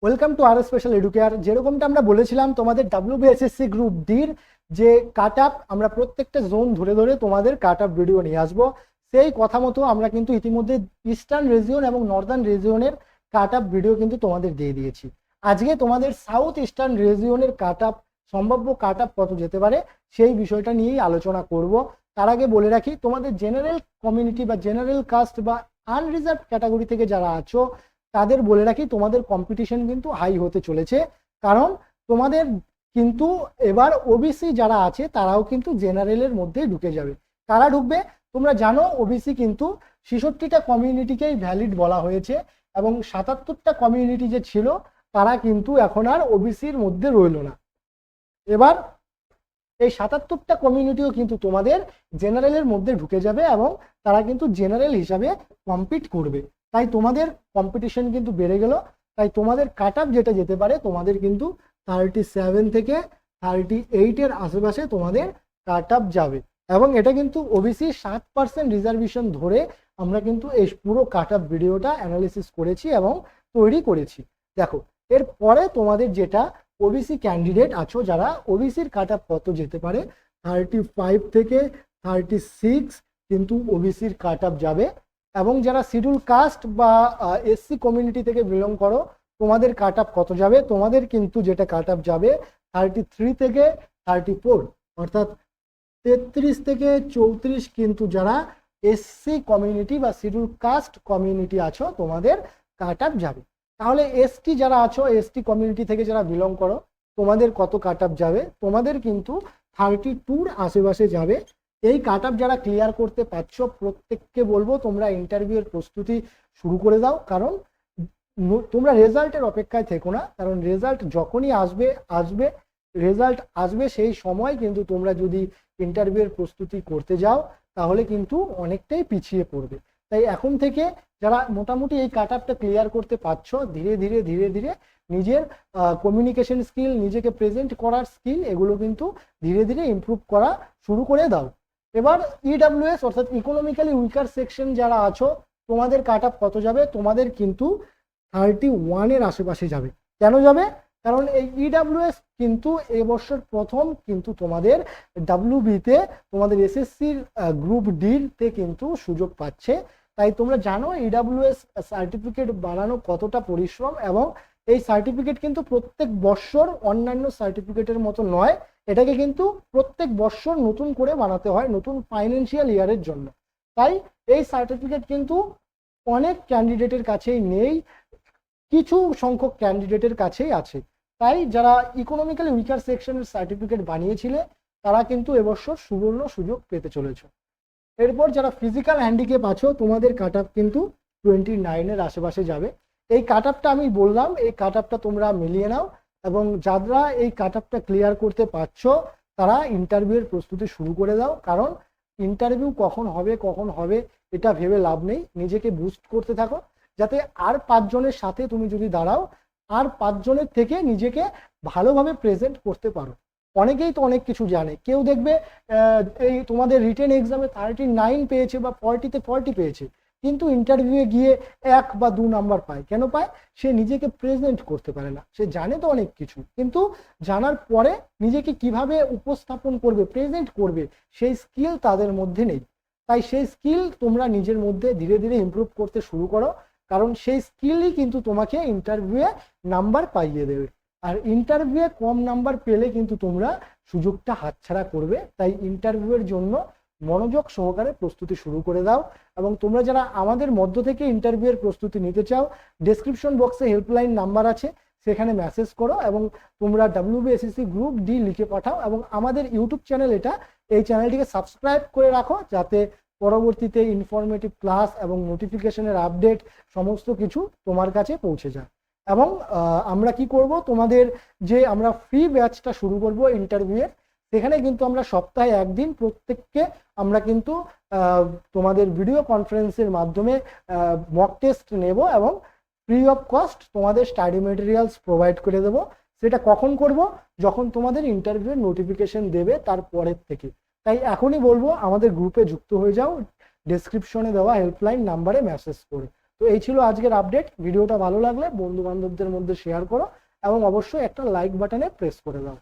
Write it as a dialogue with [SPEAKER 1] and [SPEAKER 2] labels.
[SPEAKER 1] Welcome to our special Educare. যেরকমটা আমরা বলেছিলাম তোমাদের ডাব্লিউবিএসএসসি গ্রুপ ডির যে কাট আপ, আমরা প্রত্যেকটা জোন ধরে ধরে তোমাদের কাট আপ ভিডিও নিয়ে আসবো। সেই কথা মতো আমরা কিন্তু ইতিমধ্যে ইস্টার্ন রিজিয়ন এবং নর্দার্ন রিজিয়নের কাট আপ ভিডিও কিন্তু তোমাদের দিয়ে দিয়েছি। আজকে তোমাদের সাউথ ইস্টার্ন রিজিয়নের কাট আপ, সম্ভাব্য কাট আপ কত যেতে পারে সেই বিষয়টা নিয়েই আলোচনা করব। তার আগে বলে রাখি, তোমাদের জেনারেল কমিউনিটি বা জেনারেল কাস্ট বা আনরিজার্ভ ক্যাটাগরি থেকে যারা আছো তাদের বলে রাখি, তোমাদের কম্পিটিশন কিন্তু হাই হতে চলেছে। কারণ তোমাদের কিন্তু এবার ওবিসি যারা আছে তারাও কিন্তু জেনারেলের মধ্যে ঢুকে যাবে। কারা ঢুকবে তোমরা জানো, ওবিসি কিন্তু 66টা কমিউনিটিকেই ভ্যালিড বলা হয়েছে এবং 77টা কমিউনিটি যে ছিল তারা কিন্তু এখন আর ওবিসির মধ্যে রইল না। এবার এই 77টা কমিউনিটিও কিন্তু তোমাদের জেনারেলের মধ্যে ঢুকে যাবে এবং তারা কিন্তু জেনারেল হিসাবে কম্পিট করবে। তাই তোমাদের কম্পিটিশন কিন্তু বেড়ে গেল। তাই তোমাদের কাট আপ যেটা যেতে পারে, তোমাদের কিন্তু 37 থেকে 38-এর আশেপাশে তোমাদের কাট আপ যাবে। এবং এটা কিন্তু ওবিসি 7% রিজার্ভেশন ধরে আমরা কিন্তু এই পুরো কাট আপ ভিডিওটা অ্যানালিসিস করেছি এবং তৈরি করেছি। দেখো, এরপরে তোমাদের যেটা ওবিসি ক্যান্ডিডেট আছো, যারা ওবিসির কাট আপ কত যেতে পারে, 35 থেকে 36 কিন্তু ওবিসির কাট আপ যাবে। এবং যারা শিডিউল কাস্ট বা এসসি কমিউনিটি থেকে বিলং করো, তোমাদের কাট আপ কত যাবে, তোমাদের কিন্তু যেটা কাট আপ যাবে 33 থেকে 34, অর্থাৎ 33 থেকে 34 কিন্তু যারা এসসি কমিউনিটি বা শিডিউল কাস্ট কমিউনিটি আছো তোমাদের কাট আপ যাবে। তাহলে এসটি যারা আছো, এসটি কমিউনিটি থেকে যারা বিলং করো, তোমাদের কত কাট আপ যাবে, তোমাদের কিন্তু 32-র আশেপাশে যাবে। এই কাট আপ যারা ক্লিয়ার করতে পারছো প্রত্যেককে বলবো তোমরা ইন্টারভিউয়ের প্রস্তুতি শুরু করে দাও। কারণ তোমরা রেজাল্টের অপেক্ষায় থেকো না, কারণ রেজাল্ট যখনই আসবে রেজাল্ট আসবে সেই সময় কিন্তু তোমরা যদি ইন্টারভিউয়ের প্রস্তুতি করতে যাও তাহলে কিন্তু অনেকটাই পিছিয়ে পড়বে। তাই এখন থেকে যারা মোটামুটি এই কাট আপটা ক্লিয়ার করতে পারছো, ধীরে ধীরে ধীরে ধীরে নিজের কমিউনিকেশন স্কিল, নিজেকে প্রেজেন্ট করার স্কিল, এগুলো কিন্তু ধীরে ধীরে ইমপ্রুভ করা শুরু করে দাও। এবার ইডাব্লিউএস অর্থাৎ ইকোনমিক্যালি উইকার সেকশন যারা আছো, তোমাদের কাট আপ কত যাবে, তোমাদের কিন্তু 31-এর আশেপাশে যাবে। কেন যাবে? কারণ এই ইডাব্লিউএস কিন্তু এবছর প্রথম কিন্তু তোমাদের ডাব্লিউবিতে তোমাদের এসএসসির গ্রুপ ডিতে কিন্তু সুযোগ পাচ্ছে। তাই তোমরা জানো ইডাব্লিউএস সার্টিফিকেট বানানো কতটা পরিশ্রম, এবং এই সার্টিফিকেট কিন্তু প্রত্যেক বছর অন্যান্য সার্টিফিকেটের মতো নয়, এটাকে কিন্তু প্রত্যেক বছর নতুন করে বানাতে হয় নতুন ফাইন্যান্সিয়াল ইয়ারের জন্য। তাই এই সার্টিফিকেট কিন্তু অনেক ক্যান্ডিডেটের কাছেই নেই, কিছু সংখ্যক ক্যান্ডিডেটের কাছেই আছে। তাই যারা ইকোনমিক্যালি উইকার সেকশনের সার্টিফিকেট বানিয়েছিলে তারা কিন্তু এবছর সুবর্ণ সুযোগ পেতে চলেছে। এরপর যারা ফিজিক্যাল হ্যান্ডিক্যাপ আছো, তোমাদের কাট আপ কিন্তু 29-এর আশেপাশে যাবে। এই কাট আপটা আমি বললাম, এই কাট আপটা তোমরা মিলিয়ে নাও এবং যারা এই কাট আপটা ক্লিয়ার করতে পারছো তারা ইন্টারভিউয়ের প্রস্তুতি শুরু করে দাও। কারণ ইন্টারভিউ কখন হবে এটা ভেবে লাভ নেই, নিজেকে বুস্ট করতে থাকো যাতে আর 5 জনের সাথে তুমি যদি দাঁড়াও, আর 5 জনের থেকে নিজেকে ভালোভাবে প্রেজেন্ট করতে পারো। অনেকেই তো অনেক কিছু জানে, কেউ দেখবে এই তোমাদের রিটেন এক্সামে 39 পেয়েছে বা 40-তে 40 পেয়েছে, কিন্তু ইন্টারভিউয়ে গিয়ে 1 বা 2 নাম্বার পায়। কেন পায়? সে নিজেকে প্রেজেন্ট করতে পারে না। সে জানে তো অনেক কিছু, কিন্তু জানার পরে নিজেকে কিভাবে উপস্থাপন করবে, প্রেজেন্ট করবে, সেই স্কিল তাদের মধ্যে নেই। তাই সেই স্কিল তোমরা নিজের মধ্যে ধীরে ধীরে ইমপ্রুভ করতে শুরু করো, কারণ সেই স্কিলই কিন্তু তোমাকে ইন্টারভিউয়ে নাম্বার পাইয়ে দেবে। আর ইন্টারভিউয়ে কম নাম্বার পেলে কিন্তু তোমরা সুযোগটা হাতছাড়া করবে। তাই ইন্টারভিউয়ের জন্য মনোযোগ সহকারে প্রস্তুতি শুরু করে দাও। এবং তোমরা যারা আমাদের মধ্য থেকে ইন্টারভিউয়ের প্রস্তুতি নিতে চাও, ডেসক্রিপশন বক্সে হেল্পলাইন নাম্বার আছে, সেখানে মেসেজ করো এবং তোমরা ডাব্লিউবিএসএসসি গ্রুপ ডি লিখে পাঠাও। এবং আমাদের ইউটিউব চ্যানেল এটা, এই চ্যানেলটিকে সাবস্ক্রাইব করে রাখো যাতে পরবর্তীতে ইনফরমেটিভ ক্লাস এবং নোটিফিকেশনের আপডেট সমস্ত কিছু তোমার কাছে পৌঁছে যায়। এবং আমরা কি করব, তোমাদের যে আমরা ফ্রি ব্যাচটা শুরু করব ইন্টারভিউয়ের, সেখানে কিন্তু আমরা সপ্তাহে একদিন প্রত্যেককে আমরা কিন্তু তোমাদের ভিডিও কনফারেন্সের মাধ্যমে মক টেস্ট নেব এবং ফ্রি অফ কস্ট তোমাদের স্টাডি মেটেরিয়ালস প্রোভাইড করে দেবো। সেটা কখন করব? যখন তোমাদের ইন্টারভিউয়ের নোটিফিকেশন দেবে তার পরের থেকে। তাই এখনই বলবো আমাদের গ্রুপে যুক্ত হয়ে যাও, ডেসক্রিপশনে দেওয়া হেল্পলাইন নাম্বারে মেসেজ করে। তো এই ছিল আজকের আপডেট। ভিডিওটা ভালো লাগলে বন্ধু বান্ধবদের মধ্যে শেয়ার করো এবং অবশ্যই একটা লাইক বাটনে প্রেস করে দাও।